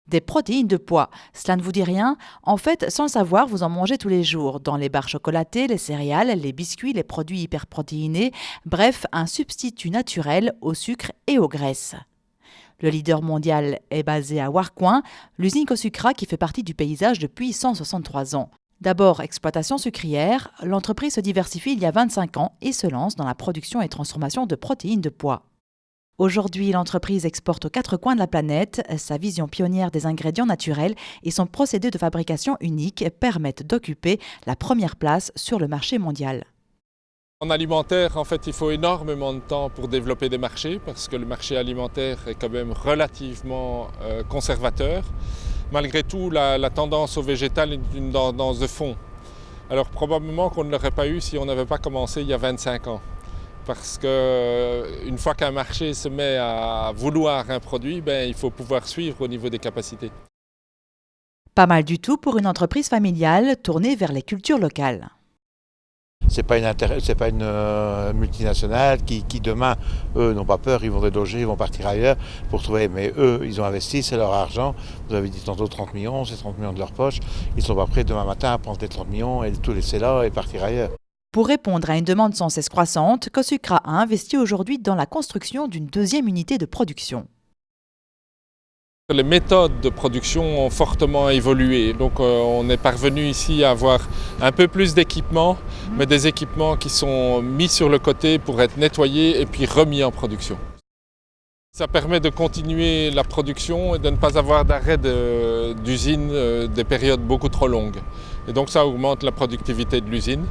Des protéines de pois. Cela ne vous dit rien? En fait, sans le savoir, vous en mangez tous les jours, dans les barres chocolatées, les céréales, les biscuits, les produits hyperprotéinés, bref, un substitut naturel au sucre et aux graisses. Le leader mondial est basé à Warcoing, l'usine Cosucra qui fait partie du paysage depuis 163 ans. D'abord exploitation sucrière, l'entreprise se diversifie il y a 25 ans et se lance dans la production et transformation de protéines de pois. Aujourd'hui, l'entreprise exporte aux quatre coins de la planète. Sa vision pionnière des ingrédients naturels et son procédé de fabrication unique permettent d'occuper la première place sur le marché mondial. En alimentaire, en fait, il faut énormément de temps pour développer des marchés parce que le marché alimentaire est quand même relativement conservateur. Malgré tout, la tendance au végétal est une tendance de fond. Alors probablement qu'on ne l'aurait pas eu si on n'avait pas commencé il y a 25 ans. Parce qu'une fois qu'un marché se met à vouloir un produit, il faut pouvoir suivre au niveau des capacités. Pas mal du tout pour une entreprise familiale tournée vers les cultures locales. C'est pas une multinationale qui demain, eux, n'ont pas peur, ils vont déloger, ils vont partir ailleurs pour trouver. Mais eux, ils ont investi, c'est leur argent. Vous avez dit tantôt 30 millions, c'est 30 millions de leur poche. Ils sont pas prêts demain matin à prendre les 30 millions et tout laisser là et partir ailleurs. Pour répondre à une demande sans cesse croissante, Cosucra a investi aujourd'hui dans la construction d'une deuxième unité de production. Les méthodes de production ont fortement évolué, donc on est parvenu ici à avoir un peu plus d'équipements, mais des équipements qui sont mis sur le côté pour être nettoyés et puis remis en production. Ça permet de continuer la production et de ne pas avoir d'arrêt d'usine des périodes beaucoup trop longues. Et donc ça augmente la productivité de l'usine.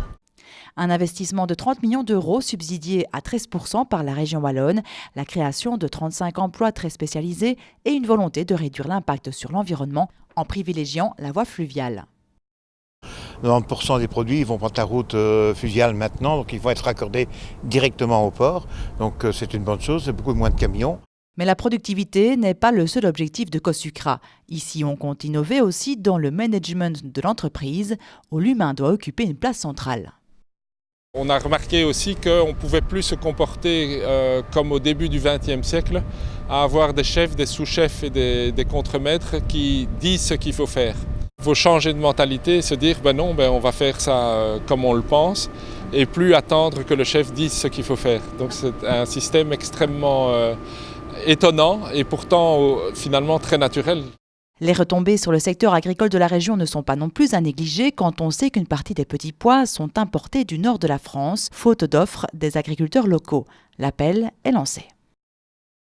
Un investissement de 30 millions d'euros subsidié à 13% par la région wallonne, la création de 35 emplois très spécialisés et une volonté de réduire l'impact sur l'environnement en privilégiant la voie fluviale. 90% des produits ils vont prendre la route fluviale maintenant, donc ils vont être raccordés directement au port. Donc c'est une bonne chose, c'est beaucoup moins de camions. Mais la productivité n'est pas le seul objectif de Cosucra. Ici, on compte innover aussi dans le management de l'entreprise, où l'humain doit occuper une place centrale. On a remarqué aussi qu'on ne pouvait plus se comporter comme au début du XXe siècle, à avoir des chefs, des sous-chefs et des contremaîtres qui disent ce qu'il faut faire. Il faut changer de mentalité et se dire non, on va faire ça comme on le pense et plus attendre que le chef dise ce qu'il faut faire. Donc c'est un système extrêmement étonnant et pourtant finalement très naturel. Les retombées sur le secteur agricole de la région ne sont pas non plus à négliger quand on sait qu'une partie des petits pois sont importés du nord de la France, faute d'offres des agriculteurs locaux. L'appel est lancé.